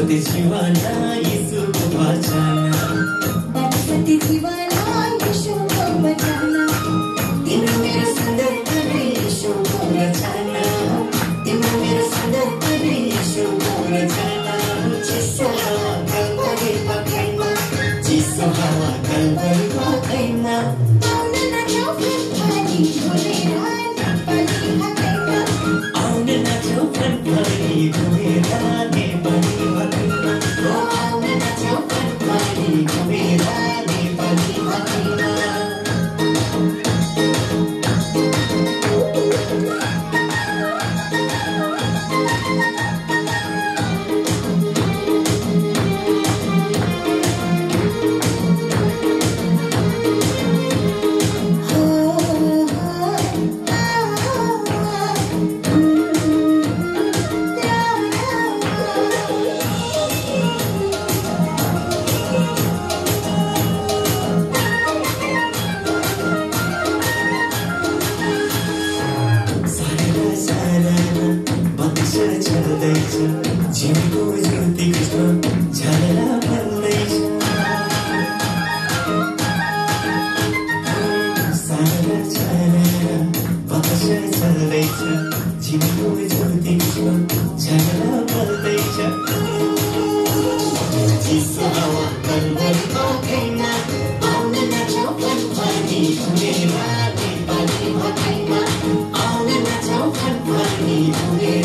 कति जीवाना यीशुको बचाना कति जीवाना यीशुको बचाना तिम्रो मेरो सुन्दर परे यीशुको रचना तिम्रो मेरो सुन्दर परे यीशुको रचना चिसो हावा कल्परी पखैमा चिसो हावा कल्परी पखैमा आउन नाचौ फनफनी घुमेर नेपाली भाकैमा आउन नाचौ फनफनी घुमेर नेपाली भाकैमा आउन नाचौ फनफनी घुमेर नेपाली भाकैमा झिमको ज्योति कृष्ण झलला बल्दैछ सारा छाना बतास चल्दैछ झिमको ज्योति कृष्ण झलला बल्दैछ चिसो हावा कल्परी पखैमा आउन नाचौ फनफनी घुमेर नेपाली भाकैमा आउन नाचौ फनफनी घुमेर